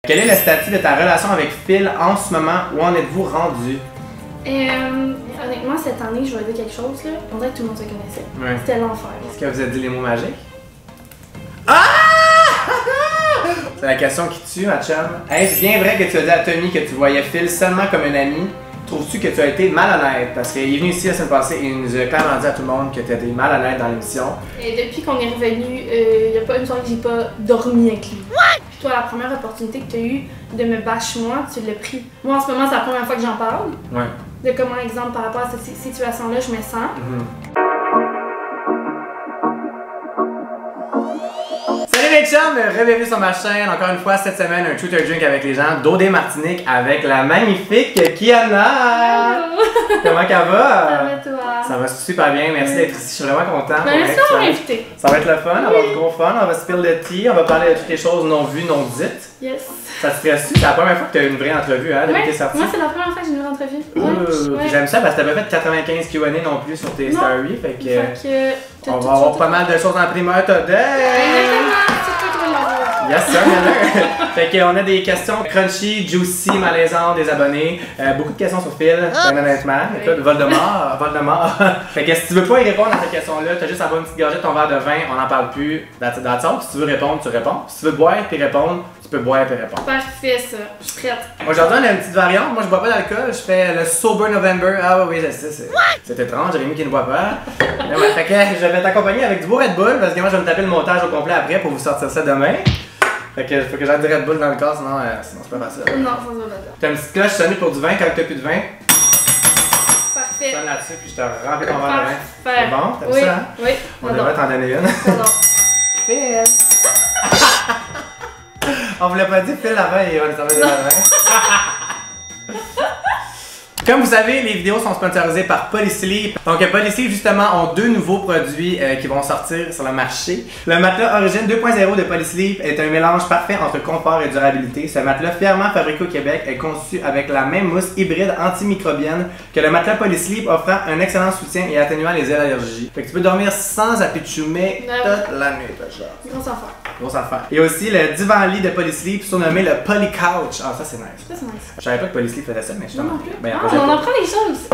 Quel est le statut de ta relation avec Phil en ce moment? Où en êtes-vous rendu? Honnêtement, cette année, je vais dire quelque chose, là. On dirait que tout le monde se connaissait. Ouais. C'était l'enfer. Est-ce que vous avez dit les mots magiques? Ah! C'est la question qui tue, ma chum. Est-ce bien vrai que tu as dit à Tommy que tu voyais Phil seulement comme un ami? Trouves-tu que tu as été malhonnête? Parce qu'il est venu ici la semaine passée et il nous a clairement dit à tout le monde que tu as été malhonnête dans l'émission. Et depuis qu'on est revenu, il n'y a pas une soirée que j'ai pas dormi avec lui. Toi, la première opportunité que tu as eue de me bâcher moi, tu l'as pris. Moi, en ce moment, c'est la première fois que j'en parle. Ouais. De comment, exemple, par rapport à cette situation-là, je me sens. Salut les chums, bienvenue sur ma chaîne. Encore une fois, cette semaine, un Truth or Drink avec les gens d'Odé Martinique avec la magnifique Kiana. Hello. Comment ça va? Ça va, toi? Ça va super bien, merci d'être ici, je suis vraiment content. Merci d'avoir invité. Ça va être le fun, on va avoir du gros fun, on va spill le tea, on va parler de toutes les choses non vues, non dites. Yes. Ça te stresse-tu? C'est la première fois que tu as une vraie entrevue, hein, depuis que t'es sortie? Moi, c'est la première fois que j'ai une entrevue. Puis j'aime ça parce que t'as pas fait 95 Q&A non plus sur tes stories, fait que on va avoir pas mal de choses en primeur today! Exactement, c'est toi qui vas l'avoir. Yes, sir, bien Fait qu'on a des questions crunchy, juicy, malaisantes des abonnés. Beaucoup de questions sur Phil, bien honnêtement. Écoute, Voldemort. Fait que si tu veux pas y répondre à ces questions-là, t'as juste à avoir une petite gorgée de ton verre de vin, on n'en parle plus. That's all. Si tu veux répondre, tu réponds. Si tu veux boire puis répondre, tu peux boire puis répondre. Parfait, ça. Je suis prête. Aujourd'hui, on a une petite variante. Moi, je bois pas d'alcool. Je fais le Sober November. Ah oui, je sais. C'est étrange. Jérémy qui ne boit pas. Mais ouais, fait que je vais t'accompagner avec du beau Red Bull parce que moi, je vais me taper le montage au complet après pour vous sortir ça demain. Fait que faut que j'aille du Red Bull dans le corps, sinon c'est pas facile. Non, ça se va pas. T'as une petite cloche sonnée pour du vin quand t'as plus de vin. Parfait. Sonne là-dessus puis je te remplis ton verre de vin. Parfait. C'est bon? T'aimes Oui, ça, hein? oui. On devrait t'en donner une. J'adore. Phil! On vous l'a pas dit, Phil, avant, il va nous servir de vin. Comme vous savez, les vidéos sont sponsorisées par Polysleep. Donc Polysleep justement ont deux nouveaux produits qui vont sortir sur le marché. Le matelas Origine 2.0 de Polysleep est un mélange parfait entre confort et durabilité. Ce matelas fièrement fabriqué au Québec est conçu avec la même mousse hybride antimicrobienne que le matelas Polysleep, offrant un excellent soutien et atténuant les allergies. Fait que tu peux dormir sans apitchoumer toute la nuit, ta chère. Grosse affaire. Grosse affaire. Il y a aussi le divan-lit de Polysleep, surnommé le Polycouch. Ah, ça c'est nice. Ça, c'est nice. Je savais pas que Polysleep faisait ça, mais je Non, non plus. Ben, On en apprend des choses.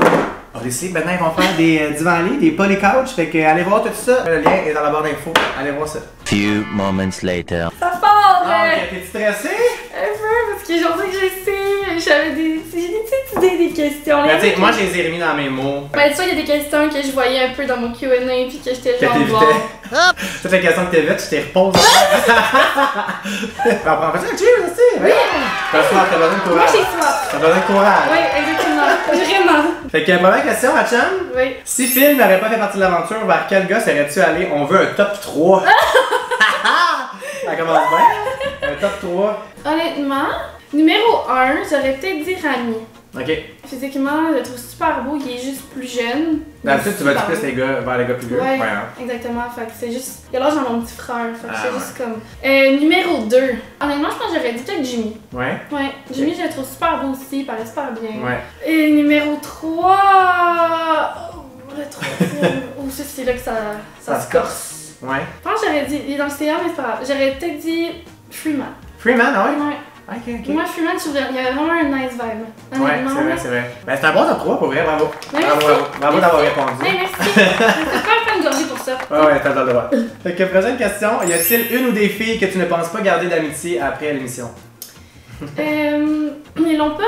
Polysleep, maintenant ils vont faire des divans-lits, des Polycouch. Fait que allez voir tout ça. Le lien est dans la barre d'infos. Allez voir ça. Few moments later. Ça part! T'es stressé? Un peu, parce qu'aujourd'hui que je sais, j'ai des petites idées, des questions. Ben, tu sais, moi je les ai remis dans mes mots. Ben, tu vois, il y a des questions que je voyais un peu dans mon Q&A puis que j'étais genre bon. Toutes les questions que t'évites, je t'ai reposé. On fait ça, cheers aussi! Oui! T'as besoin de Moi, courage. j'ai soif. T'as besoin de courage. Oui, exactement. Vraiment. Fait que première question, ma chum. Oui. Si Phil n'aurait pas fait partie de l'aventure, vers quel gars serais-tu allé? On veut un top 3. Ça commence bien. Un top 3. Honnêtement, numéro 1, j'aurais peut-être dit Rami. Ok. Physiquement, je le trouve super beau, il est juste plus jeune. D'habitude, tu vas plus les gars vers les gars plus vieux. Ouais, hein. exactement. Fait que c'est juste. Il a l'âge de mon petit frère. Fait que c'est ouais. juste comme. Numéro 2. Honnêtement, je pense que j'aurais dit peut-être Jimmy. Ouais. Ouais, Jimmy, je le trouve super beau aussi, il paraît super bien. Ouais. Et numéro 3. Oh, le troisième. Oh, ça, c'est là que ça se corse. Ouais. Je pense que j'aurais dit. Il est dans le CA, mais c'est pas grave. J'aurais peut-être dit Freeman. Freeman, ah ouais? Ouais. Ok. Moi, Freeman, je trouve qu'il y a vraiment un nice vibe. Ouais, Honnêtement. c'est vrai. Ben, c'est un bon top 3 pour vrai, bravo. Ouais, Bravo d'avoir répondu. Hey, merci. Je vais faire une gorgée pour ça. Ouais, t'as le droit. Fait que prochaine question, y a-t-il une ou des filles que tu ne penses pas garder d'amitié après l'émission? Ils l'ont pas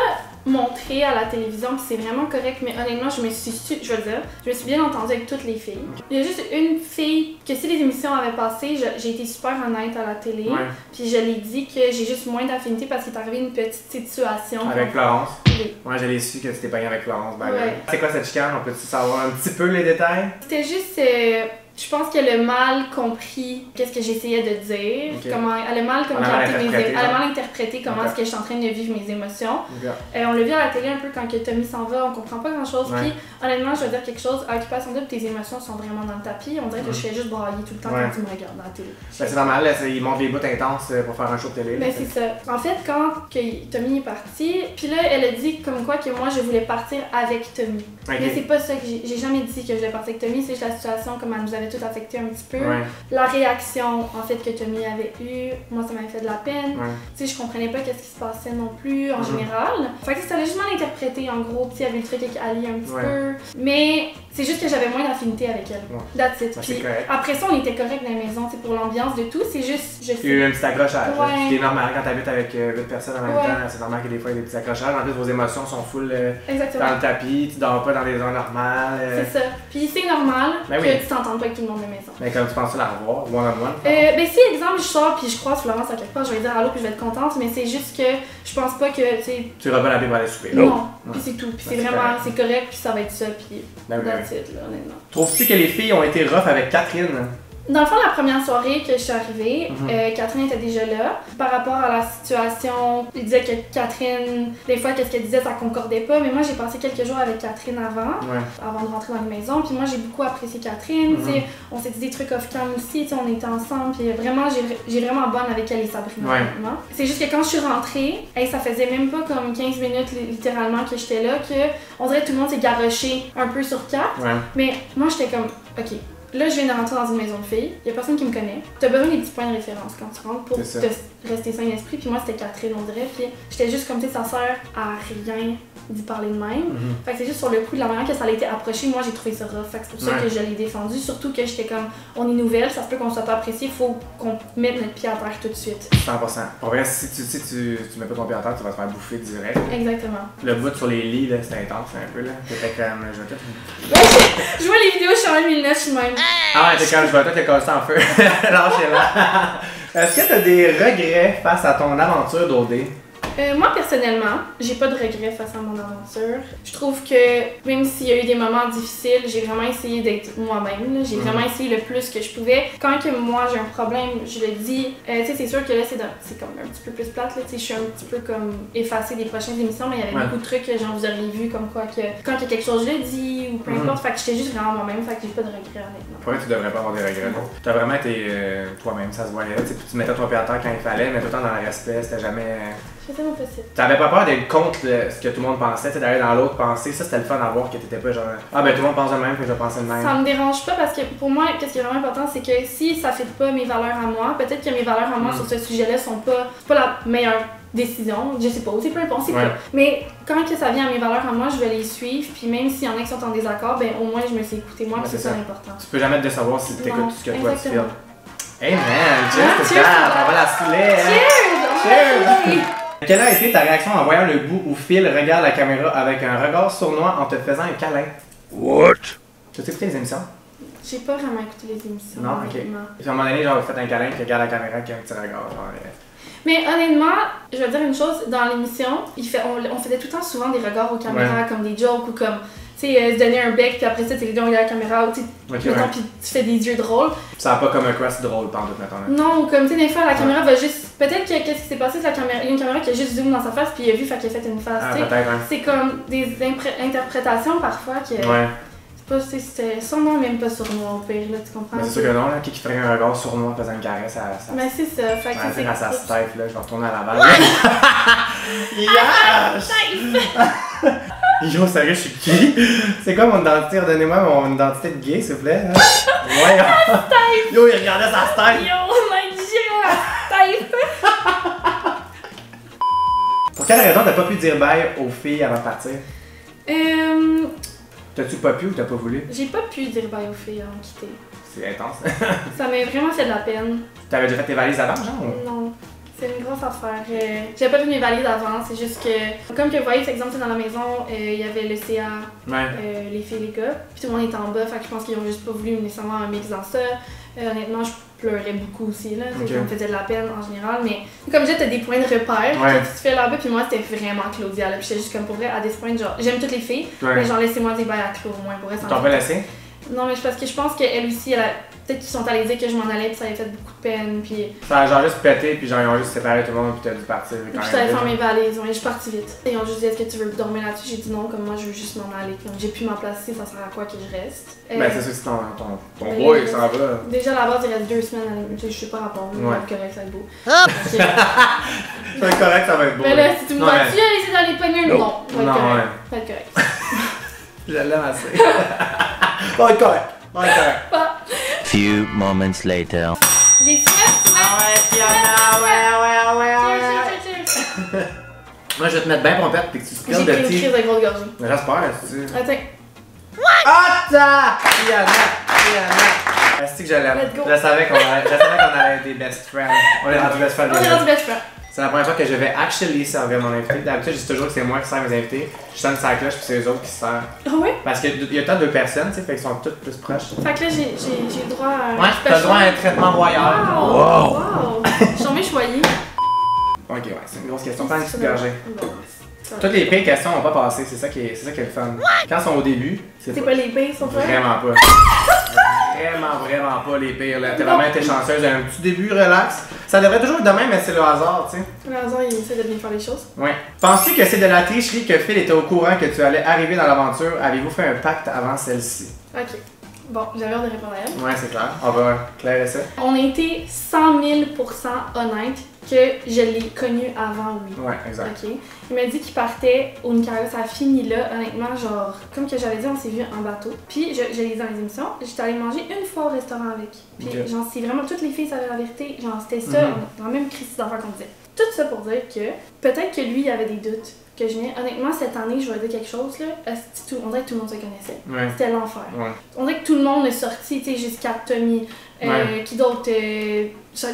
montré à la télévision, puis c'est vraiment correct, mais honnêtement, je me suis bien entendue avec toutes les filles. Il y a juste une fille que si les émissions avaient passé, j'ai été super honnête à la télé, puis je l'ai dit que j'ai juste moins d'affinité parce qu'il est arrivé une petite situation. Avec Florence? Oui. Moi, je l'ai su que tu t'es pogné avec Florence. Ben, Ouais. c'est quoi cette chicane? On peut-tu savoir un petit peu les détails? C'était juste... je pense qu'elle a mal compris qu'est-ce que j'essayais de dire, comment elle a mal interprété comment est-ce que je suis en train de vivre mes émotions. On l'a vu à la télé un peu quand que Tommy s'en va, on comprend pas grand-chose. Puis honnêtement, je vais dire quelque chose, à Occupation Double, tes émotions sont vraiment dans le tapis. On dirait que je fais juste brailler tout le temps quand tu me regardes à la télé. Ben, c'est normal, là, ils montrent les bouts intenses pour faire un show de télé. Ben c'est ça. En fait, quand Tommy est parti, puis là, elle a dit comme quoi que moi, je voulais partir avec Tommy. Mais c'est pas ça que j'ai jamais dit que je voulais partir avec Tommy, c'est juste la situation comme elle nous avait tout affecté un petit peu. La réaction, en fait, que Tommy avait eue, moi, ça m'avait fait de la peine. Tu sais, je comprenais pas qu'est-ce qui se passait non plus, en général. Fait que ça allait juste mal interprété, en gros. Il y avait le truc avec Ali un petit peu. Mais c'est juste que j'avais moins d'affinité avec elle. That's it. Puis après ça, on était correct dans la maison, pour l'ambiance de tout. C'est juste, je sais. Il y a eu un petit accrochage. Ce qui est normal quand t'habites avec 8 personnes en même temps. C'est normal que des fois, il y a des petits accrochages. En plus, vos émotions sont full dans le tapis. Tu dors pas dans des heures normales. C'est ça. Puis c'est normal que tu t'entendes pas avec tout le monde de la maison. Mais comme tu penses la revoir, one-on-one? Ben si, exemple, je sors puis je croise Florence à quelque part, je vais dire allô puis je vais être contente, mais c'est juste que je pense pas que, tu vas pas l'appeler pour aller souper. Non. Puis c'est tout. Puis c'est vraiment, c'est correct, puis ça va être ça, puis that's it, là, honnêtement. Trouves-tu que les filles ont été rough avec Catherine? Dans le fond, la première soirée que je suis arrivée, Catherine était déjà là. Par rapport à la situation, il disait que Catherine, des fois, qu'est-ce qu'elle disait, ça concordait pas. Mais moi, j'ai passé quelques jours avec Catherine avant de rentrer dans la maison. Puis moi, j'ai beaucoup apprécié Catherine. On s'est dit des trucs off-cam aussi, on était ensemble. Puis vraiment, j'ai vraiment bonne avec elle et Sabrina. C'est juste que quand je suis rentrée, ça faisait même pas comme 15 minutes littéralement que j'étais là, on dirait que tout le monde s'est garoché un peu sur Kat. Mais moi, j'étais comme, ok. Là, je viens de rentrer dans une maison de filles, il y a personne qui me connaît. T'as besoin des petits points de référence quand tu rentres pour rester sain d'esprit. Puis moi, c'était Catherine, on dirait. Puis j'étais juste comme, ça sert à rien d'y parler de même. Fait que c'est juste sur le coup de la manière que ça a été approché, moi j'ai trouvé ça rough. Fait que c'est pour ça que je l'ai défendu. Surtout que j'étais comme, on est nouvelle, ça se peut qu'on soit pas apprécié, il faut qu'on mette notre pied à terre tout de suite. 100%. Pour vrai, si tu mets pas ton pied à terre, tu vas te faire bouffer direct. Exactement. Le bout sur les lits, là, c'était intense un peu. Là. T'étais comme, je vois les vidéos, je suis en 2009, je suis même. Ah ouais, t'es comme, je vois toi, t'es cassé en feu. Lâchez-la. Est-ce que t'as des regrets face à ton aventure d'OD? Moi, personnellement, j'ai pas de regrets face à mon aventure. Je trouve que même s'il y a eu des moments difficiles, j'ai vraiment essayé d'être moi-même. J'ai vraiment essayé le plus que je pouvais. Quand que moi j'ai un problème, je le dis. C'est sûr que là, c'est comme un petit peu plus plate. Je suis un petit peu comme effacée des prochaines émissions, mais il y avait beaucoup de trucs que vous auriez vu, comme quoi que quand il y a quelque chose, je le dis ou peu importe. Fait que j'étais juste vraiment moi-même. Fait que j'ai pas de regrets, honnêtement. Pour vrai, tu devrais pas avoir des regrets. T'as vraiment été toi-même, ça se voyait. Tu mettais ton pied à terre quand il fallait, mais tout le temps dans le respect, c'était jamais. C'était mon possible. T'avais pas peur d'être contre ce que tout le monde pensait, d'aller dans l'autre pensée. Ça, c'était le fun à voir que t'étais pas genre ah ben tout le monde pense de même, que je vais penser de même. Ça me dérange pas parce que pour moi, ce qui est vraiment important, c'est que si ça fait pas mes valeurs à moi, peut-être que mes valeurs à moi sur ce sujet-là sont pas la meilleure décision, je sais pas, c'est peu importe, c'est pas. Mais quand que ça vient à mes valeurs à moi, je vais les suivre, puis même s'il y en a qui sont en désaccord, ben au moins je me suis écouté moi, c'est ça l'important. Tu peux jamais te décevoir si t'écoutes ce que toi tu fais. Hey man, cheers, on va la saouler. Cheers! Quelle a été ta réaction en voyant le bout où Phil regarde la caméra avec un regard sournois en te faisant un câlin? What? Tu as écouté les émissions? J'ai pas vraiment écouté les émissions. Non, ok. Puis à un moment donné, genre, vous faites un câlin qui regarde la caméra avec un petit regard. Mais honnêtement, je vais dire une chose, dans l'émission, on faisait tout le temps souvent des regards aux caméras, comme des jokes ou comme, tu sais, se donner un bec, puis après ça, tu les deux regardes la caméra, ou tu sais, puis tu fais des yeux drôles. Ça va pas comme un cross drôle, pendant tout, mettons. Non, ou comme, tu sais, des fois, la caméra va juste. Peut-être que qu'est-ce qui s'est passé, c'est la caméra. Il y a une caméra qui a juste zoom dans sa face, puis il a vu, fait qu'il a fait une face. C'est comme des interprétations parfois que. C'était sûrement même pas sournois au pire, là, tu comprends? Mais c'est sûr que non, là, qui ferait un regard sournois en faisant une caresse à sa. Mais c'est ça, fait que c'est. À sa stève, là, je vais retourner à la balle. Yo, sérieux, je suis gay. C'est quoi mon identité? Redonnez-moi mon identité de gay, s'il vous plaît. Ouais. Yo, il regardait sa stève. Yo, my God, stève. Pour quelle raison t'as pas pu dire bye aux filles avant de partir? T'as-tu pas pu ou t'as pas voulu? J'ai pas pu dire bye aux filles avant de quitter. C'est intense. Ça m'a vraiment fait de la peine. T'avais déjà fait tes valises avant, genre? Non. C'est une grosse affaire. J'avais pas vu mes valises avant, c'est juste que, comme que vous voyez, par exemple, dans la maison, il y avait le CA, les filles et les gars, puis tout le monde était en bas, fait que je pense qu'ils ont juste pas voulu nécessairement un mix dans ça. Honnêtement, je pleurais beaucoup aussi, là, ça me faisait de la peine en général, mais comme je disais, t'as des points de repère que tu te fais là-bas, puis moi c'était vraiment Claudia, là, puis j'étais juste comme pour vrai, à des points, genre, j'aime toutes les filles, mais genre laissez-moi dire bye à Claude au moins, pour vrai. T'en veux laisser? Non, mais parce que je pense qu'elle aussi, peut-être qu'ils sont allés dire que je m'en allais, puis ça avait fait beaucoup de peine, puis. Ça a genre juste pété, puis genre ils ont juste séparé tout le monde, puis t'as dû partir. Puis j'avais fait mes valises, je suis partie vite. Ils ont juste dit est-ce que tu veux dormir là-dessus? J'ai dit non, comme moi je veux juste m'en aller. Comme j'ai pu m'en placer, ça sert à quoi que je reste? Ben c'est sûr que c'est ton boy, ça va. Déjà à la base, il reste 2 semaines, je sais pas rapport, mais correct, ça va être beau. C'est correct, ça va être beau. Mais là, si tu me vois-tu essayer d'aller pogner une non, ça va être correct. Je l'aime assez. Ça va être correct. Few moments later. J'ai soif! Ah ouais, Fiona, ouais. Moi, je vais te mettre bien pompette puis que tu te J'ai de pris une thé. crise de grosse gorgée. J'espère, tu Attends. Ah, Fiona! Est-ce que je l'aime? Let's go. Je savais qu'on allait être des best friends. On est rendu best friends. On est rendu best friend. C'est la première fois que je vais actually servir mon invité. D'habitude, je dis toujours que c'est moi qui sers mes invités. Je sonne sa cloche puis c'est eux autres qui se servent. Ah ouais? Parce qu'il y a tant de personnes, tu sais, fait qu'ils sont toutes plus proches. Fait que là, j'ai le droit à. Ouais, t'as le droit à un traitement voyeur. Wow! Je suis tombée choyée. Ok, ouais, c'est une grosse question. Pas une petite gorgée. Bon. Toutes les pires questions n'ont pas passé, c'est ça qui est le fun. Quand ils sont au début, C'est pas les pires, sont pas? Vraiment pas. Vraiment pas les pires. Là. T'as vraiment été chanceuse. Un petit début relax. Ça devrait toujours être de même, mais c'est le hasard, tu sais. Le hasard, il essaie de bien faire les choses. Ouais. Penses-tu que c'est de la tricherie que Phil était au courant que tu allais arriver dans l'aventure? Avez-vous fait un pacte avant celle-ci? Ok. Bon, j'avais hâte de répondre à elle. Ouais, c'est clair. On va clairer ça. On a été 100 000% honnête que je l'ai connu avant, oui. Ouais, exact. Ok. Il m'a dit qu'il partait au Nicaragua, ça a fini là, honnêtement, genre, comme que j'avais dit, on s'est vu en bateau. Puis, je l'ai dit dans les émissions, j'étais allée manger une fois au restaurant avec. Puis, Ok. genre, c'est vraiment, toutes les filles savaient la vérité, genre, c'était ça, dans la même crise d'affaires qu'on disait. Tout ça pour dire que, peut-être que lui, il avait des doutes. Que je venais, honnêtement, cette année, je vais dire quelque chose, là, on dirait que tout le monde se connaissait. Ouais. C'était l'enfer. Ouais. On dirait que tout le monde est sorti, tu sais, jusqu'à Tommy. Ouais. Qui d'autre?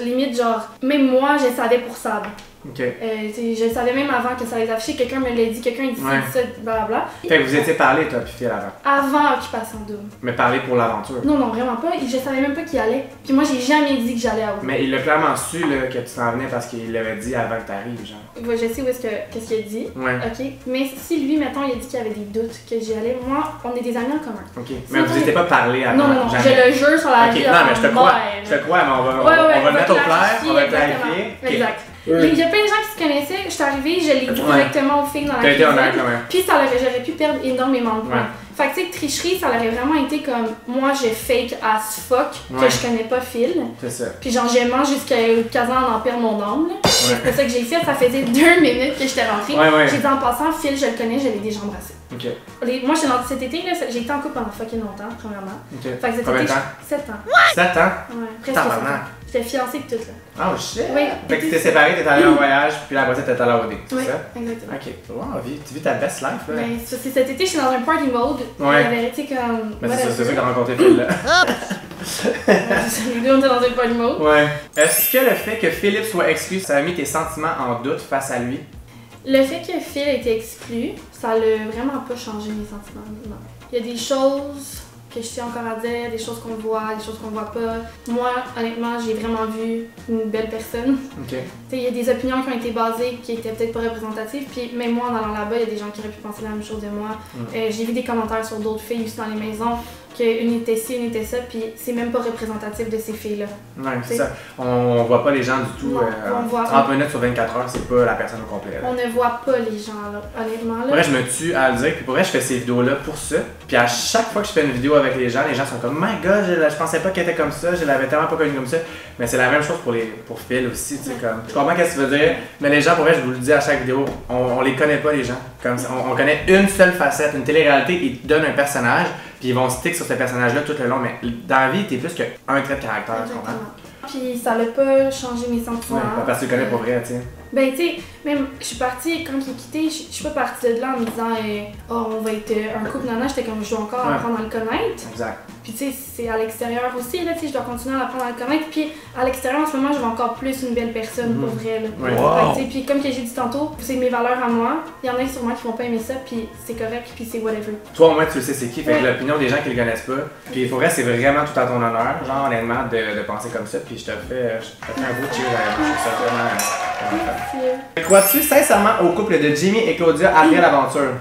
Limite, genre, même moi, je savais pour Sab. Ok. Je savais même avant que ça allait afficher, quelqu'un me l'a dit, quelqu'un dit ça, blablabla. Fait que vous étiez parlé, toi, puis Phil, avant. Avant Occupation Double. Mais parlé pour l'aventure. Non, non, vraiment pas. Je savais même pas qu'il allait. Puis moi, j'ai jamais dit que j'allais à Ottawa. Mais il a clairement su là, que tu t'en venais parce qu'il l'avait dit avant que t'arrives, genre. Ouais, je sais où qu'est-ce qu'il a dit. Ouais. Ok. Mais si lui, mettons, il a dit qu'il avait des doutes que j'y allais, moi, on est des amis en commun. Ok. Mais vous n'étiez pas parlé avant. Non, non, non. Jamais. Je le jure sur la Ok, vie. non, mais je te crois. Je te crois, mais on va le mettre au clair, on va clarifier. Okay. Exact. Il y a plein de gens qui se connaissaient. Je suis arrivée, je l'ai dit directement aux filles dans la cuisine. T'as été honnête quand même. Puis j'aurais pu perdre énormément de points. Fait que tu sais, tricherie, ça aurait vraiment été comme moi, je fake as fuck que je connais pas Phil. C'est ça. Puis genre, je mange jusqu'à quasiment en perdre mon âme. C'est ça que j'ai fait. Ça faisait 2 minutes que j'étais rentrée. J'ai dit en passant, Phil, je le connais, je l'ai déjà embrassé. Ok. Moi, cet été, j'ai été en couple pendant fucking longtemps, premièrement. Ok. Fait que cet Combien de été, temps? 7 ans. 7 ans? Ouais, presque 7 ans. J'étais fiancée pis tout là. Oh shit! Oui. Fait que tu t'es séparé, t'es allé en voyage, puis après ça t'es allé à OD, c'est oui, ça? exactement. Ok. Wow, tu vis ta best life là. Ben, c'est cet été, j'étais dans un party mode. Ouais. Il avait été comme. Mais c'est ça que t'as rencontré Phil là. Les deux, on était dans un party mode. Ouais. Est-ce que le fait que Philippe soit exclu, ça a mis tes sentiments en doute face à lui? Le fait que Phil ait été exclu, ça l'a vraiment pas changé mes sentiments. Non. Il y a des choses que je tiens encore à dire, des choses qu'on voit, des choses qu'on voit pas. Moi, honnêtement, j'ai vraiment vu une belle personne. Ok. Il y a des opinions qui ont été basées qui étaient peut-être pas représentatives, puis même moi, en allant là-bas, il y a des gens qui auraient pu penser la même chose de moi. J'ai vu des commentaires sur d'autres filles aussi dans les maisons, qu'une était ci, une était ça, puis c'est même pas représentatif de ces filles-là. Ouais, c'est ça. On voit pas les gens du tout. Non, on voit 30 minutes sur 24 heures, c'est pas la personne au complet. Là. On ne voit pas les gens, là, honnêtement. Là. Pour vrai, je me tue à le dire, puis pour vrai, je fais ces vidéos-là pour ça. Puis à chaque fois que je fais une vidéo avec les gens sont comme My God, je pensais pas qu'elle était comme ça, je l'avais tellement pas connue comme ça. Mais c'est la même chose pour Phil aussi, tu sais, comme. Je comprends ce que tu veux dire, mais les gens, pour vrai, je vous le dis à chaque vidéo, on les connaît pas, les gens. Comme on connaît une seule facette, une télé-réalité, ils te donnent un personnage, puis ils vont stick sur ce personnage-là tout le long, mais dans la vie, t'es plus qu'un trait de caractère, tu comprends? Puis ça l'a pas changé mes sentiments. Ouais, parce que tu le connais pour vrai, tu sais. Ben, tu sais, même, je suis partie, quand il est quitté, je suis pas partie de là en me disant, oh, on va être un couple, non, j'étais comme, je dois encore apprendre à le connaître. Exact. Puis, tu sais, c'est à l'extérieur aussi, là, tu sais, je dois continuer à apprendre à le connaître. Puis, à l'extérieur, en ce moment, je vois encore plus une belle personne, pour vrai, là. Ouais. Wow. Puis, comme que j'ai dit tantôt, c'est mes valeurs à moi. Il y en a sûrement qui vont pas aimer ça, puis c'est correct, puis c'est whatever. Toi, au moins, tu le sais c'est qui, fait que l'opinion des gens qui le connaissent pas. Puis, il faudrait, c'est vraiment tout à ton honneur, genre, honnêtement, de penser comme ça. Puis, je te fais un beau cheers à je trouve ça vraiment. Crois-tu sincèrement au couple de Jimmy et Claudia après l'aventure?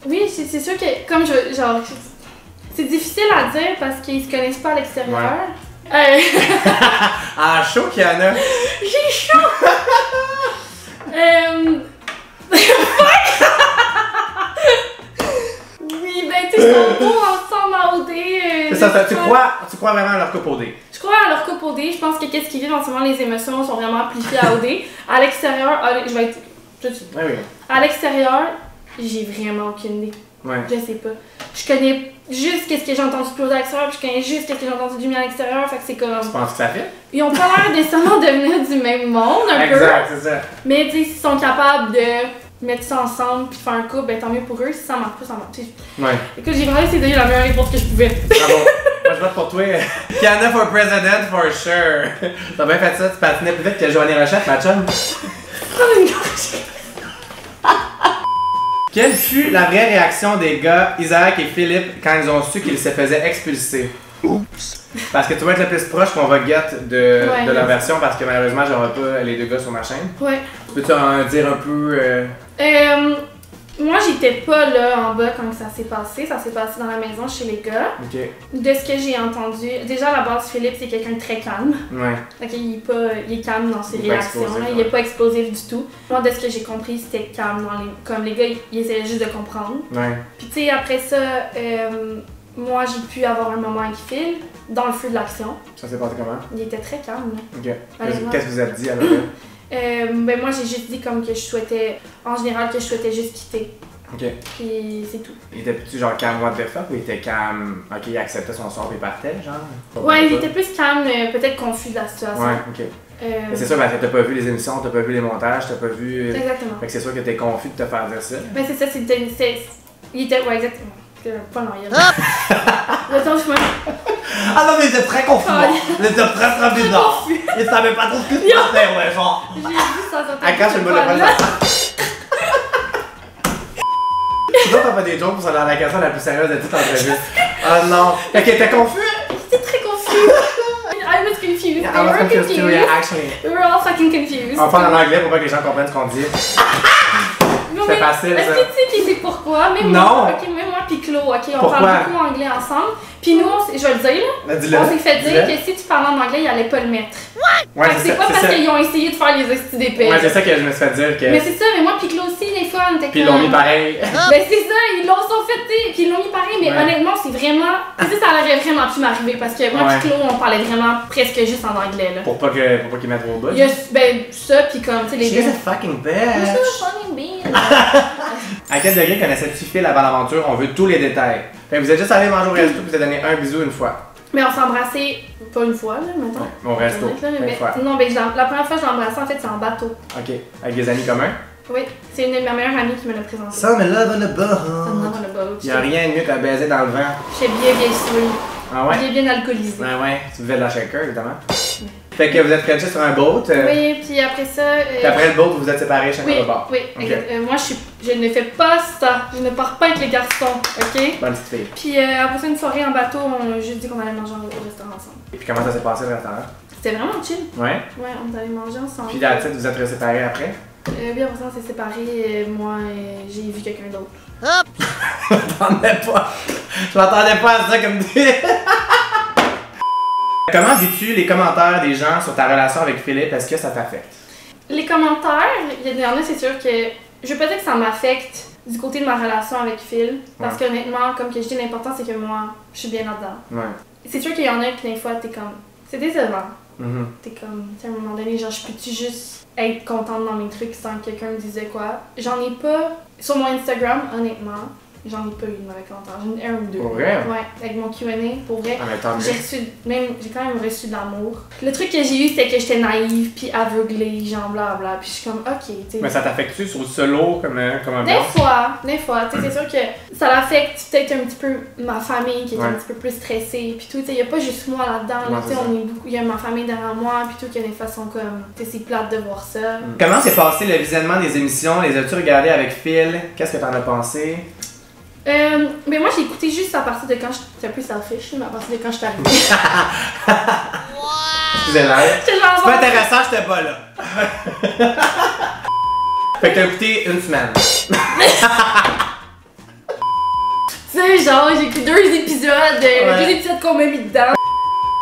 Oui, c'est sûr que, comme genre, c'est difficile à dire parce qu'ils se connaissent pas à l'extérieur. Ah, chaud qu'il y en a! J'ai chaud! Oui, ben tu sais, ils sont beaux ensemble à OD. C'est ça, tu crois vraiment à leur couple OD? Je crois à leur couple OD. Je pense que qu'est-ce qu'ils vivent en ce moment, les émotions sont vraiment amplifiées à OD. À l'extérieur, je vais être tout de suite. Oui. À l'extérieur, j'ai vraiment aucune idée. Ouais. Je sais pas. Je connais juste qu'est-ce que j'ai entendu exploser à l'extérieur, puis je connais juste qu'est-ce que j'ai entendu du mien à l'extérieur, fait que c'est comme... Tu penses que ça fait? Ils ont pas l'air nécessairement de venir du même monde, un peu. Exact, c'est ça. Mais tu sais, s'ils sont capables de mettre ça ensemble puis de faire un couple, ben tant mieux pour eux. Si ça marche pas, ça marche. Ouais. Écoute, j'ai vraiment essayé de donner la meilleure réponse que je pouvais. Bravo. Moi, je vote pour toi. Kiana for president, for sure. T'as bien fait ça, tu patinais plus vite que Joanie Rochette, ma chum. Quelle fut la vraie réaction des gars, Isaac et Philippe, quand ils ont su qu'ils se faisaient expulser? Oups! Parce que tu vas être le plus proche qu'on va get de leur version, parce que malheureusement, j'aurai pas les deux gars sur ma chaîne. Ouais. Peux-tu en dire un peu? Moi, j'étais pas là en bas quand ça s'est passé. Ça s'est passé dans la maison chez les gars. Ok. De ce que j'ai entendu, déjà à la base, Philippe, c'est quelqu'un de très calme. Ouais. Ok, il est calme dans ses réactions. Il est pas explosif du tout. Moi, de ce que j'ai compris, c'était calme. Comme les gars, ils essayaient juste de comprendre. Ouais. Puis tu sais, après ça, moi, j'ai pu avoir un moment avec Phil dans le feu de l'action. Ça s'est passé comment? Il était très calme. Là. Ok. Qu'est-ce que vous avez dit alors? Ben moi, j'ai juste dit comme que je souhaitais, en général, que je souhaitais juste quitter. Ok. Puis c'est tout. Il était-tu genre calme what the fuck ou il était calme? Ok, il acceptait son sort et il partait, genre? Ouais, il était plus calme, peut-être confus de la situation. Ouais, ok. Mais c'est sûr, parce que t'as pas vu les émissions, t'as pas vu les montages, t'as pas vu. Exactement. Fait que c'est sûr que t'es confus de te faire dire ça. Ben c'est ça, il était. Ouais, exactement. Pas non, il y a. Attends, je me. Ah non, mais il était très confus! Il était très bizarre! Il savait pas trop ce que tu pensais, ouais, genre! J'ai vu ça sortir. Ah, quand je me le Sinon, t'as pas des jokes pour ça dans la question la plus sérieuse de toute l'entrevue. Oh non! Fait qu'il était confus? J'étais très confus! I was confused. I was confused too, yeah, actually. We were all fucking confused. On parle en anglais pour pas que les gens comprennent ce qu'on dit. C'est facile, ça. Est-ce que tu sais qui c'est pourquoi? Même non! Moi, ok, même moi pis Claude, ok, on parle beaucoup anglais ensemble. Puis nous, je vais le dire là, on s'est fait dire que si tu parlais en anglais, ils allaient pas le mettre. Ouais, c'est pas parce qu'ils ont essayé de faire les hosties d'épée. Ouais, c'est ça que je me suis fait dire que. Mais c'est ça, mais moi pis Claude aussi, des fois, on était. Puis ils l'ont mis pareil. Ben c'est ça, ils l'ont sont fait, puis ils l'ont mis pareil, mais honnêtement, c'est vraiment. Tu sais, ça aurait vraiment pu m'arriver parce que moi pis Claude, on parlait vraiment presque juste en anglais là. Pour pas qu'ils mettent vos bouts. Ben ça, pis comme, tu sais, les gars. She's a fucking bitch. She's a fucking bitch. À quel degré connaissais-tu Phil avant l'aventure? On veut tous les détails. Fait que vous êtes juste allé manger au resto et vous avez donné un bisou une fois. Mais on s'est embrassé, pas une fois, là, maintenant. Au resto. Une fois. Non, ben, la première fois que je l'ai embrassé, en fait, c'est en bateau. Ok. Avec des amis communs? Oui, c'est une de ma meilleure amie qui me l'a présenté. Ça, mais love on the boat. Love on the boat. Y'a rien de mieux qu'à baiser dans le vent. J'étais bien saoulée. Ah ouais? J'ai bien alcoolisé. Ouais. Tu buvais de la shaker, évidemment. Fait que vous êtes crachés sur un boat. Oui, puis après ça. Puis après le boat, vous vous êtes séparés chacun de bord. Oui, okay. Moi, je ne fais pas ça. Je ne pars pas avec les garçons, ok? Bonne petite fille. Puis après ça, une soirée en bateau, on a juste dit qu'on allait manger au restaurant ensemble. Et puis comment ça s'est passé le restaurant? C'était vraiment chill. Ouais? Ouais, on allait manger ensemble. Puis la tête, vous êtes séparés après? Oui, après ça, on s'est séparés. Moi, j'ai vu quelqu'un d'autre. Hop! Je m'attendais pas à ça comme dit. Comment vis-tu les commentaires des gens sur ta relation avec Philippe? Est-ce que ça t'affecte? Les commentaires, il y en a, c'est sûr que je veux pas dire que ça m'affecte du côté de ma relation avec Phil, parce qu'honnêtement, comme que je dis, l'important c'est que moi, je suis bien là-dedans. Ouais. C'est sûr qu'il y en a qui des fois, t'es comme, c'est décevant. Mm-hmm. T'es comme, tu sais, à un moment donné, genre, je peux-tu juste être contente dans mes trucs sans que quelqu'un me disait quoi? J'en ai pas, sur mon Instagram, honnêtement, j'en ai pas eu de mauvais commentaires. J'en ai un ou deux. Pour vrai? Ouais, avec mon Q&A, pour vrai. J'ai quand même reçu de l'amour. Le truc que j'ai eu, c'était que j'étais naïve, puis aveuglée, genre blabla, puis je suis comme, ok, tu sais. Mais ça t'affecte-tu sur le solo comme un Des fois. Tu sais, c'est sûr que ça l'affecte peut-être un petit peu ma famille qui est un petit peu plus stressée, puis tout. Tu sais, y a pas juste moi là-dedans, tu sais, on est beaucoup. Y a ma famille derrière moi, puis tout, qu'il y a des façons comme, tu sais, c'est plate de voir ça. Comment s'est passé le visionnement des émissions? Les as-tu regardées avec Phil? Qu'est-ce que t'en as pensé? Mais moi j'ai écouté juste à partir de quand j'étais un peu selfish, mais à partir de quand j'étais arrivée. Excusez-moi. C'est pas intéressant, j'étais pas là. Fait que t'as écouté une semaine. Tu sais, genre j'ai écouté deux épisodes qu'on m'a mis dedans.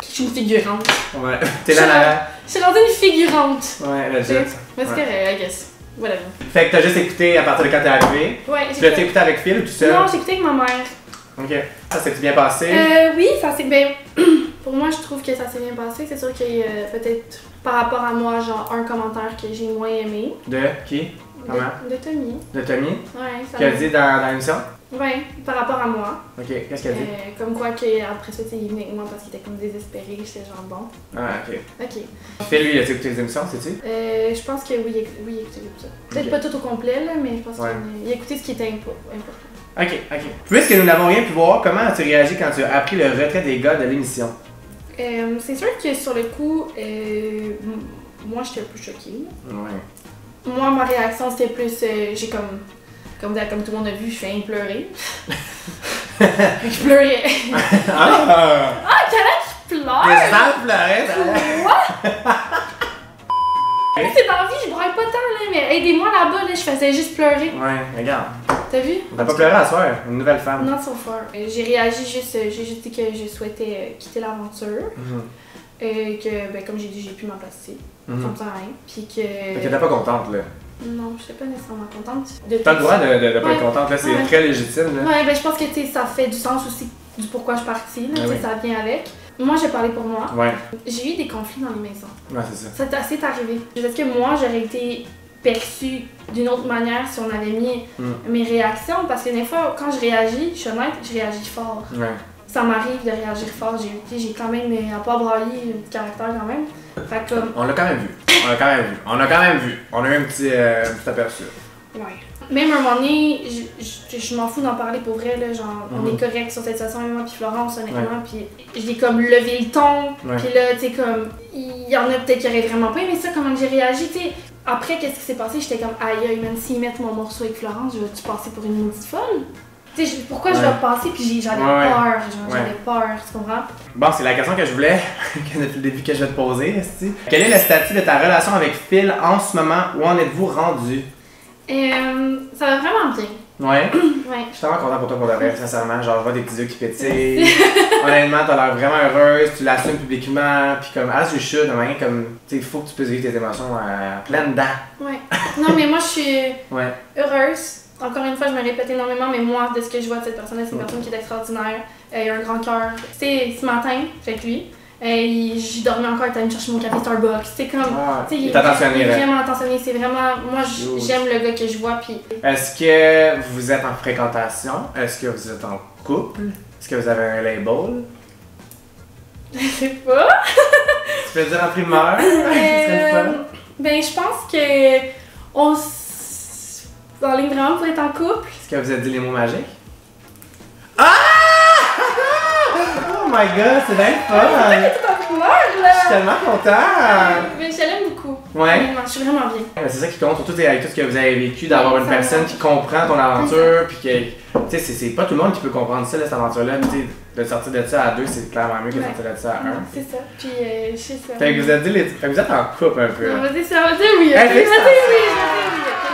Je suis une figurante. Ouais, t'es là. Je suis rendue une figurante. Ouais, legit. Mais c'est correct, I guess. Voilà. Fait que t'as juste écouté à partir de quand t'es arrivé. Ouais, tu l'as écouté avec Phil ou tout seul? Non, j'ai écouté avec ma mère. Ok. Ça s'est bien passé? Oui, ça s'est bien. Pour moi, je trouve que ça s'est bien passé. C'est sûr qu'il y a peut-être par rapport à moi, genre un commentaire que j'ai moins aimé. De qui? Comment? De Tommy. De Tommy? Ouais. Qui a dit dans l'émission? Ouais, par rapport à moi. Ok, qu'est-ce qu'elle dit? Comme quoi qu'après ça, il venait avec moi parce qu'il était comme désespéré, j'étais genre bon. Ah, ok. Ok. Phil, lui, il a écouté les émissions, sais-tu? Je pense que oui, il a écouté ça. Peut-être pas tout au complet, là, mais je pense qu'il a écouté ce qui était important. Ok. Puisque nous n'avons rien pu voir, comment as-tu réagi quand tu as appris le retrait des gars de l'émission? C'est sûr que sur le coup, moi j'étais un peu choquée. Ouais. Moi, ma réaction c'était plus, j'ai comme tout le monde a vu, je fais pleurer. Je pleurais. Ah, quel pleure! Les gens pleuraient, c'est dans la vie, je braille pas tant, là, mais aidez-moi là-bas, là, je faisais juste pleurer. Ouais, regarde. T'as vu? On n'a pas pleuré à soir, une nouvelle femme. Not so far. J'ai réagi j'ai juste dit que je souhaitais quitter l'aventure. Que, ben, comme j'ai dit, j'ai pu m'en placer. Comme ça, rien. Puis que. Fait que t'étais pas contente, là. Non, je n'étais pas nécessairement contente. T'as le droit de pas être contente, là, c'est très légitime, là. Ouais, ben je pense que ça fait du sens aussi du pourquoi je suis partie, là, ça vient avec. Moi, j'ai parlé pour moi. Ouais. J'ai eu des conflits dans les maisons. Ouais, c'est ça. C'est arrivé. Est-ce que moi, j'aurais été perçue d'une autre manière si on avait mis mes réactions? Parce que des fois, quand je réagis, je suis honnête, je réagis fort. Ouais. Ça m'arrive de réagir fort. J'ai quand même, à part brailler, un petit caractère quand même. Fait que, on l'a quand même vu. On a eu un petit aperçu. Ouais. Même à un moment donné, je m'en fous d'en parler pour vrai, là, genre, on est correct sur cette situation, moi puis Florence, honnêtement, puis j'ai comme levé le ton, puis là, tu sais, comme, il y en a peut-être qui auraient vraiment pas aimé ça, comment j'ai réagi, tu sais. Après, qu'est-ce qui s'est passé, j'étais comme, aïe, même s'ils mettent mon morceau avec Florence, je vais-tu passer pour une maudite folle? Tu sais, pourquoi je vais passer, puis j'avais peur, j'avais peur, tu comprends? Bon, c'est la question que je voulais, depuis le début que je vais te poser, quel est le statut de ta relation avec Phil en ce moment, où en êtes-vous rendu? Ça va vraiment bien. Ouais? Ouais. Je suis vraiment content pour toi pour de vrai, sincèrement. Genre, je vois des petits yeux qui pétillent. Honnêtement, t'as l'air vraiment heureuse, tu l'assumes publiquement, puis comme, as you should, comme, tu sais, il faut que tu puisses vivre tes émotions à pleines dents. Ouais. Non, mais moi, je suis heureuse. Encore une fois, je me répète énormément, mais moi, de ce que je vois de cette personne-là, c'est une personne qui est extraordinaire. Il a un grand cœur. C'est ce matin, fait que lui. J'ai dormi encore, il est allé me chercher mon café Starbucks. C'est comme. Il est attentionné. Il est vraiment attentionné. C'est vraiment. Moi, j'aime le gars que je vois. Puis... Est-ce que vous êtes en fréquentation? Est-ce que vous êtes en couple? Est-ce que vous avez un label? Je sais pas. Tu peux dire en primeur? Ben, je pense que. On en ligne vraiment pour être en couple. Est-ce que vous avez dit les mots magiques? Ah! Oh my god, c'est bien fun! Je suis tellement content! Mais je l'aime beaucoup. Ouais. Je suis vraiment bien. C'est ça qui compte, surtout avec tout ce que vous avez vécu, d'avoir une personne qui comprend ton aventure, puis que. Tu sais, c'est pas tout le monde qui peut comprendre ça, cette aventure-là. Tu sais, de sortir de ça à deux, c'est clairement mieux que de sortir de ça à un. C'est ça. Puis, je sais ça. Fait que vous êtes en couple un peu. On va dire ça, on va dire oui.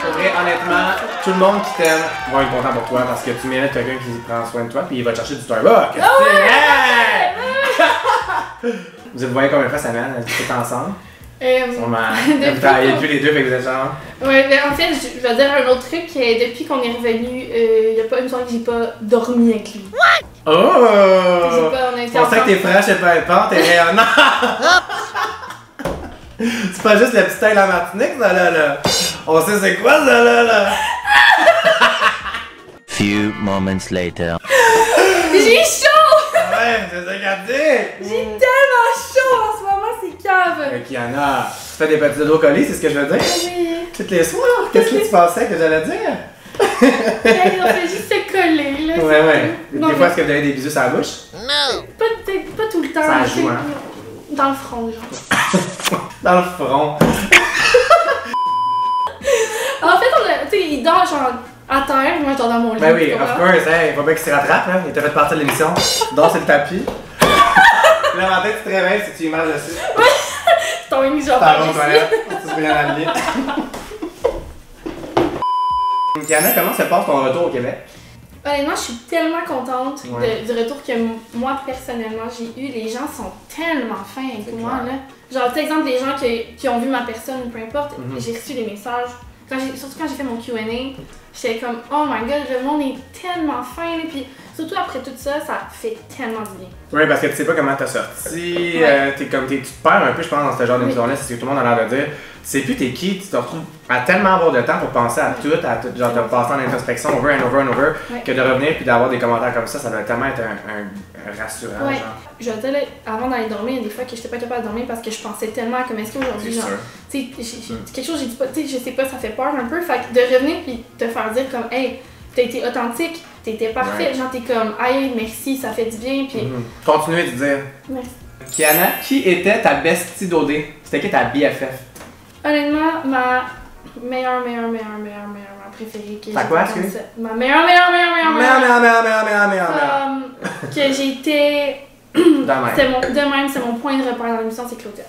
Pour vrai, honnêtement, tout le monde qui t'aime va être content pour toi parce que tu mérites quelqu'un qui prend soin de toi puis il va te chercher du Starbucks. Vous voyez combien de fois ça mène? Vous êtes ensemble? Vous travaillez plus les deux, fait que vous êtes genre. Ouais, mais en fait, je vais dire un autre truc. Depuis qu'on est revenu, il n'y a pas une soirée que j'ai pas dormi avec lui. Oh! Je pensais que tes frères, je sais pas, t'es rayonnant! C'est pas juste le petit œil la Martinique, ça là. On sait c'est quoi ça là. Few moments later. J'ai chaud! Ouais, c'est ça qu'elle dit! J'ai tellement chaud en ce moment, c'est cave! Fait qu'il y en a. Tu fais des petits dodos collés, c'est ce que je veux dire? Oui. Toutes les soirs, qu'est-ce que tu pensais que j'allais dire? On fait juste se coller, là. Ouais. Des fois, est-ce que vous avez des bisous sur la bouche? Non! Pas tout le temps. Ça joue, hein? Dans le front, genre. Dans le front. En fait, tu sais, il dort genre à terre, moi je dors dans mon lit. Ben oui, of course, il faut bien qu'il se rattrape, hein. Il t'a fait partir de l'émission. Dors sur le tapis. Le matin, tu te réveilles si tu lui marches dessus. C'est ton ennemi, genre pas dessus. Tu te bien habillé. Kiana, comment se passe ton retour au Québec? Honnêtement, je suis tellement contente du retour que moi, personnellement, j'ai eu. Les gens sont tellement fins avec moi, là. Genre, par exemple, des gens qui ont vu ma personne, peu importe, j'ai reçu des messages. Surtout quand j'ai fait mon Q&A, j'étais comme, oh my god, le monde est tellement fin. Et puis, surtout après tout ça, ça fait tellement du bien. Oui, parce que tu sais pas comment t'as sorti. Tu te perds un peu, je pense, dans ce genre d'émission-là. C'est ce que tout le monde a l'air de dire. sais plus t'es qui, tu te retrouves à tellement avoir de temps pour penser à tout, genre te passer en introspection over and over and over, que de revenir puis d'avoir des commentaires comme ça doit tellement être un rassurant. Ouais. Genre. Je vais te dire, avant d'aller dormir, il y a des fois que j'étais pas capable de dormir parce que je pensais tellement à comme est-ce qu'aujourd'hui, genre, tu sais, quelque chose, j'ai dit pas, tu sais, je sais pas, ça fait peur un peu, fait que de revenir puis te faire dire comme, hey, t'as été authentique, t'étais parfait, genre t'es comme, hey, merci, ça fait du bien, puis. Continuez de dire. Merci. Kiana, qui était ta bestie d'OD? C'était qui ta BFF? Honnêtement, ma meilleure préférée que j'ai quoi, ma meilleure que j'ai été c'est mon point de repère dans l'émission, c'est Claudia.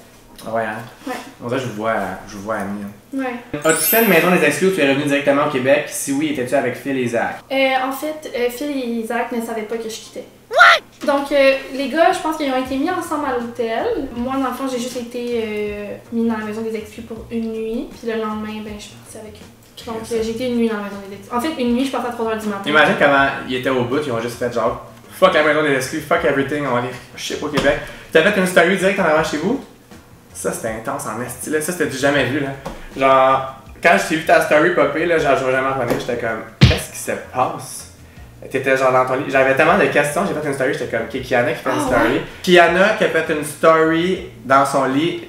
Ah ouais, hein? Ouais. Bon, ça, je vous vois Annie. Ouais. As-tu fait une maison des exclus ou tu es revenu directement au Québec? Si oui, étais-tu avec Phil et Isaac? En fait, Phil et Isaac ne savaient pas que je quittais. What? Donc, les gars, je pense qu'ils ont été mis ensemble à l'hôtel. Moi, dans le fond, j'ai juste été mis dans la maison des exclus pour une nuit. Puis le lendemain, ben, je suis partie avec eux. Donc, j'ai été une nuit dans la maison des exclus. En fait, une nuit, je partais à 3h du matin. Imagine comment ils étaient au bout, ils ont juste fait genre fuck la maison des exclus, fuck everything, on va aller, je sais pas, au Québec. T'as fait une story direct en avant chez vous? Ça, c'était intense en esti, là. Ça, c'était du jamais vu, là. Genre, quand je t'ai vu ta story popper, là, genre, je vais jamais revenir, j'étais comme, qu'est-ce qui se passe? T'étais genre dans ton lit. J'avais tellement de questions, j'ai fait une story, j'étais comme, ok, Kiana qui fait une story. Ouais. Kiana qui a fait une story dans son lit,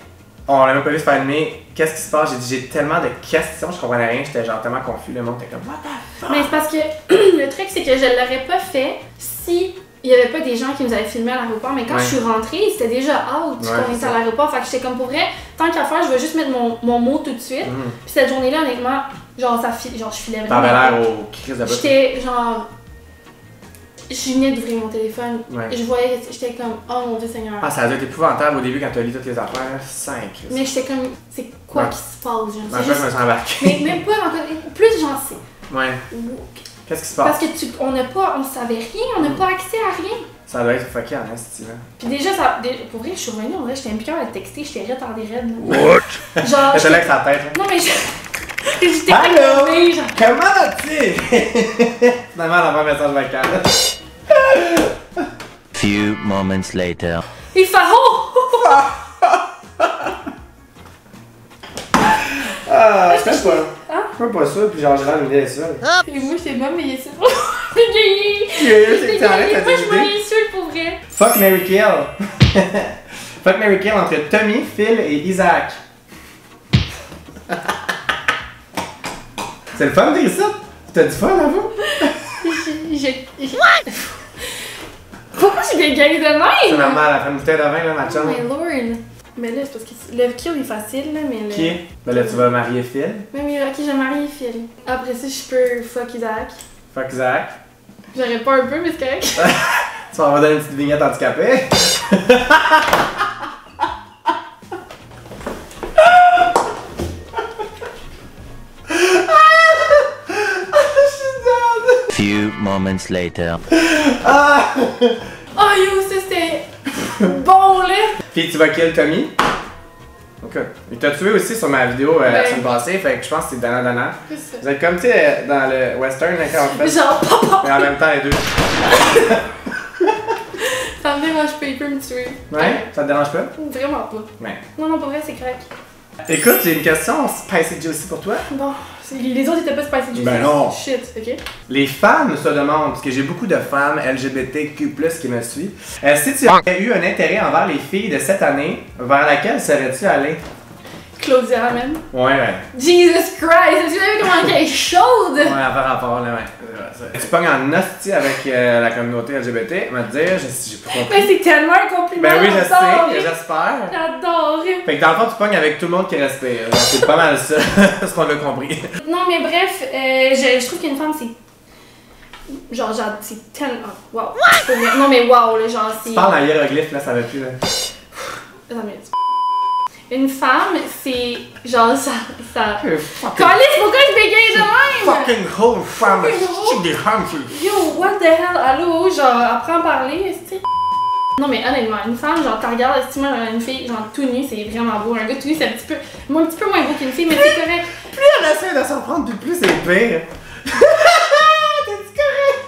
on l'a même pas vu se filmer. Qu'est-ce qui se passe? J'ai dit, j'ai tellement de questions, je comprenais rien, j'étais genre tellement confus, le monde était comme, what the fuck? Mais c'est parce que le truc, c'est que je l'aurais pas fait si il y avait pas des gens qui nous avaient filmé à l'aéroport, mais quand je suis rentrée, c'était déjà out qu'on était à l'aéroport. Fait que j'étais comme pour vrai, tant qu'à faire, je vais juste mettre mon mot tout de suite. Puis cette journée-là, honnêtement, genre, je filais vraiment. T'avais l'air au crise de j'étais genre. Je venais d'ouvrir mon téléphone, et je voyais, j'étais comme, oh mon Dieu Seigneur. Ah, ça a dû être épouvantable au début quand tu as lu toutes les affaires. 5. Mais j'étais comme, c'est quoi qui se passe, genre? Moi, je me sens embarqué. Mais même pas, plus j'en sais. Ouais. Qu'est-ce qui se passe? Parce que on savait rien, on n'a pas accès à rien. Ça doit être fucké en esti, là. Puis déjà, pour vrai, je suis revenue, en vrai, j'étais impliquée à texter, j'étais retardée raide. What? Genre. J'étais là avec sa tête. Hein. Non, mais j'étais allô? Genre. Comment vas-tu? Finalement, elle envoie un message vocal. Few moments later. Il fait oh! Ah, je fais pas. Hein? Je fais pas ça, puis genre, j'ai l'air d'idée ça. Et moi, j'étais bonne, mais il y a ça. C'est gay! Moi, je m'insulte pour vrai. Fuck, Mary Kill. Fuck, Mary Kill entre Tommy, Phil et Isaac. C'est le fun de dire ça? T'as du fun, à vous? What? Pourquoi j'ai des gays de même? C'est normal, elle fait une bouteille de vin, là, ma chum. Oh my lord! Mais là, c'est parce que le kill est facile, là, mais le... Qui? Ben là, tu vas marier Phil. Mais ok, je vais marier Phil. Après ça, je peux fuck Isaac. Fuck Isaac. J'aurais pas un peu, mais c'est correct. Tu vas donner une petite vignette handicapée. Few moments later. Oh yo, ça c'était bon là! Puis tu vas kill Tommy. Ok. Il t'a tué aussi sur ma vidéo la semaine passée, fait que je pense que c'est donnant-donnant. Vous êtes comme, tu sais, dans le western, en fait. Genre, papa! Mais en même temps, les deux. Ça me dérange pas, il peut me tuer. Ouais? Ça te dérange pas? Vraiment pas. Ouais. Non, pour vrai, c'est correct. Écoute, j'ai une question spicy juicy pour toi. Bon, les autres étaient pas spicy juicy. Ben non! Shit, ok? Les femmes se demandent, parce que j'ai beaucoup de femmes LGBTQ+, qui me suivent, si tu avais eu un intérêt envers les filles de cette année, vers laquelle serais-tu allé? Claudia, man. Ouais. Jesus Christ! Est-ce que vous avez vu comment elle est chaude? Ouais, à par rapport, là, ouais. Tu pognes en hostie avec la communauté LGBT, me dire, j'ai pas compris. Mais c'est tellement un compliment! Ben oui, je sais, j'espère. J'adore! Fait que dans le fond, tu pognes avec tout le monde qui respire. C'est pas mal ça, ce qu'on a compris. Non, mais bref, je trouve qu'une femme, c'est... Genre, c'est tellement... Wow! Non, mais wow, là, genre, c'est... Tu parles en hiéroglyphe, là, ça va plus, là. Attends, mais... Une femme, c'est genre ça. Calice, pourquoi je bégaye de même? Fucking whole femme, c'est des femmes, Yo, what the hell? Allô, genre, apprends à parler, tu sais. Non, mais honnêtement, une femme, genre, tu regardes, estime une fille, genre, tout nu, c'est vraiment beau. Un gars tout nu, c'est un petit peu moins beau qu'une fille, mais c'est correct. Plus on essaie de s'en prendre, plus c'est pire. T'es-tu correct?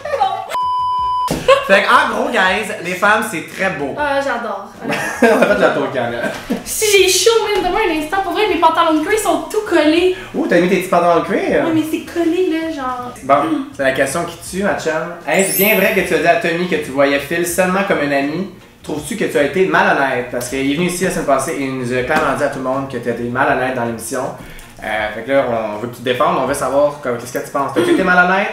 Fait que, en gros, guys, les femmes, c'est très beau. Ah, j'adore. On a fait de la tocan, là. Si j'ai chaud, même demain, un instant, pour vrai, mes pantalons de cuir sont tout collés. Ouh, t'as mis tes petits pantalons de cuir? Ouais, mais c'est collé, là, genre. Bon, c'est la question qui tue, ma chum. Est-ce bien vrai que tu as dit à Tommy que tu voyais Phil seulement comme un ami? Trouves-tu que tu as été malhonnête? Parce qu'il est venu ici la semaine passée et il nous a clairement dit à tout le monde que tu as été malhonnête dans l'émission. Fait que là, on veut que tu te défendes, on veut savoir qu'est-ce que tu penses. T'as été malhonnête?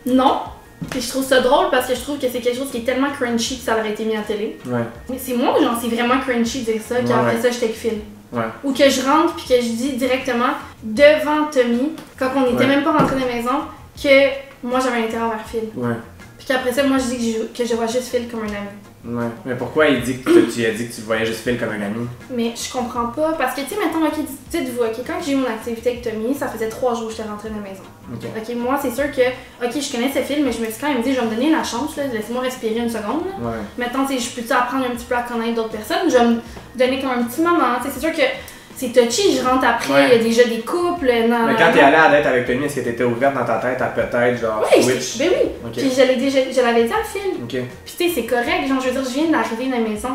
Non. Puis je trouve ça drôle parce que je trouve que c'est quelque chose qui est tellement crunchy que ça aurait été mis à la télé. Ouais. Mais c'est moi, genre, c'est vraiment crunchy de dire ça, qu'après ça, je avec Phil. Ouais. Ou que je rentre puis que je dis directement devant Tommy, quand on n'était même pas rentré dans la maison, que moi j'avais un intérêt envers Phil. Ouais. Puis qu'après ça, moi je dis que je vois juste Phil comme un ami. Ouais. Mais pourquoi il dit que tu as dit que tu voyais juste Phil comme un ami? Mais je comprends pas. Parce que, tu sais, mettons, ok, dites-vous, ok, quand j'ai eu mon activité avec Tommy, ça faisait 3 jours que j'étais rentrée dans la maison. Ok, moi, c'est sûr que, ok, je connaissais Phil, mais je me suis quand même dit, je vais me donner la chance, là, laissez-moi respirer une seconde. Là. Ouais. Mettons, tu sais, je peux-tu apprendre un petit peu à connaître d'autres personnes? Je vais me donner comme un petit moment. Tu sais, c'est sûr que c'est touchy, je rentre après, il y a déjà des couples. Mais quand t'es allée à la date avec Tommy, est-ce que t'étais ouverte dans ta tête à peut-être genre switch? Ben oui, okay. Puis je l'avais dit à Phil. Okay. Puis tu sais, c'est correct, genre je veux dire, je viens d'arriver dans la maison.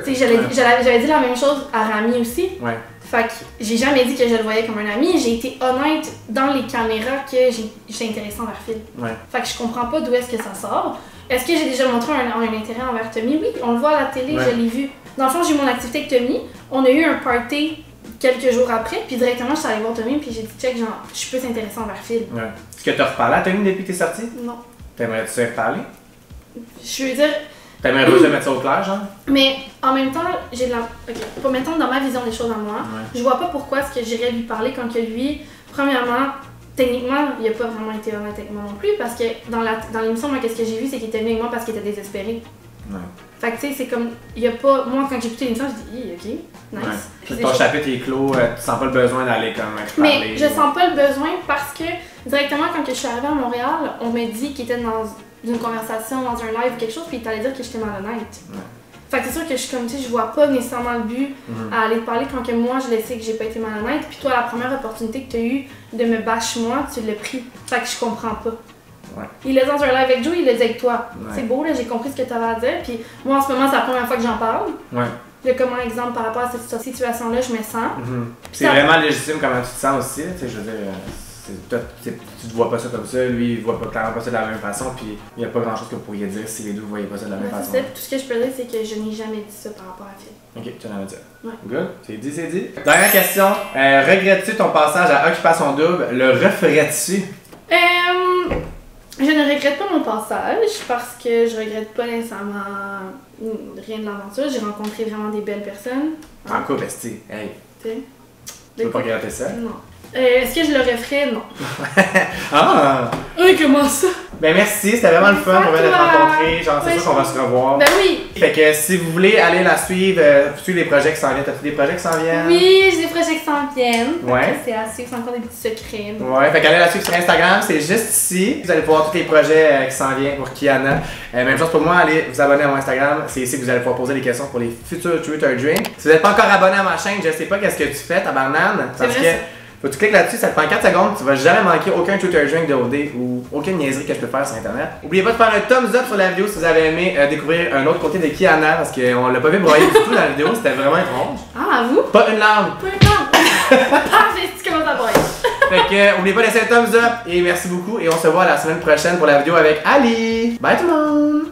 Tu sais, j'avais dit la même chose à Rami aussi. Ouais. Fait que j'ai jamais dit que je le voyais comme un ami, j'ai été honnête dans les caméras que j'étais intéressée envers Phil. Ouais. Fait que je comprends pas d'où est-ce que ça sort. Est-ce que j'ai déjà montré un intérêt envers Tommy? Oui, on le voit à la télé, je l'ai vu. Dans le fond, j'ai eu mon activité avec Tommy, on a eu un party quelques jours après, puis directement je suis allée voir Tommy, puis j'ai dit check, genre, je suis plus intéressée envers Phil. Ouais. Est-ce que t'as reparlé à Tommy depuis que t'es sortie? Non. T'aimerais-tu se reparler? Je veux dire. T'aimerais juste mettre ça au clair, genre? Mais en même temps, j'ai de la. Ok, pour mettons dans ma vision des choses à moi, je vois pas pourquoi est-ce que j'irais lui parler quand que lui, premièrement, techniquement, il a pas vraiment été honnête avec moi non plus, parce que dans l'émission, moi, qu'est-ce que j'ai vu, c'est qu'il était venu avec moi parce qu'il était désespéré. Ouais. Fait que tu sais, c'est comme, il y a pas. Moi, quand j'ai écouté l'émission, je dis, ok, nice. Ouais. Ton chapitre est clos, tu sens pas le besoin d'aller comme parler. Mais je sens pas le besoin parce que directement, quand je suis arrivée à Montréal, on m'a dit qu'il était dans une conversation, dans un live ou quelque chose, puis il allait dire que j'étais malhonnête. Ouais. Fait que c'est sûr que je suis comme, tu sais, je vois pas nécessairement le but à aller te parler quand que moi, je le sais que j'ai pas été malhonnête, puis toi, la première opportunité que tu as eue de me bâcher moi, tu l'as pris. Fait que je comprends pas. Ouais. Il est dans un live avec Joe, il l'a dit avec toi. Ouais. C'est beau, là, j'ai compris ce que tu avais à dire. Puis moi, en ce moment, c'est la première fois que j'en parle. Ouais. Là, comme un exemple par rapport à cette situation-là, je me sens. C'est vraiment légitime comment tu te sens aussi. Tu sais, je veux dire, tu ne vois pas ça comme ça, lui, il voit pas clairement pas ça de la même façon. Puis il n'y a pas grand-chose que vous pourriez dire si les deux ne voyaient pas ça de la même façon. C'est ça. Tout ce que je peux dire, c'est que je n'ai jamais dit ça par rapport à Phil. Ok, tu en as dit. Ouais. Good, c'est dit, c'est dit. Dernière question. Regrettes-tu ton passage à Occupation Double? Le referais-tu? Je ne regrette pas mon passage parce que je regrette pas nécessairement rien de l'aventure. J'ai rencontré vraiment des belles personnes. En quoi, bestie? Hey. Tu veux pas regretter ça? Non. Est-ce que je le referais? Non. Ah! Oui, comment ça? Ben merci, c'était vraiment le fun, on vient de te rencontrer, genre c'est sûr qu'on va se revoir. Ben oui! Fait que si vous voulez aller la suivre, suivre les projets qui s'en viennent, t'as-tu des projets qui s'en viennent? Oui, j'ai des projets qui s'en viennent. Ouais. C'est assez, c'est encore des petits secrets. Ouais, fait qu'allez la suivre sur Instagram, c'est juste ici. Vous allez pouvoir tous les projets qui s'en viennent pour Kiana. Même chose pour moi, allez vous abonner à mon Instagram, c'est ici que vous allez pouvoir poser des questions pour les futurs Truth or Drink. Si vous n'êtes pas encore abonné à ma chaîne, je sais pas qu'est-ce que tu fais, ta banane, parce que faut que tu cliques là-dessus, ça te prend 4 secondes, tu vas jamais manquer aucun Truth or Drink de OD ou aucune niaiserie que je peux faire sur internet. N'oubliez pas de faire un thumbs up sur la vidéo si vous avez aimé découvrir un autre côté de Kiana, parce qu'on l'a pas vu broyer du tout dans la vidéo, c'était vraiment étrange. Ah, vous? Pas une larme! Pas une larme! Parfait, tu commences à broyer. Fait que n'oubliez pas de laisser un thumbs up et merci beaucoup et on se voit la semaine prochaine pour la vidéo avec Ali. Bye tout le monde!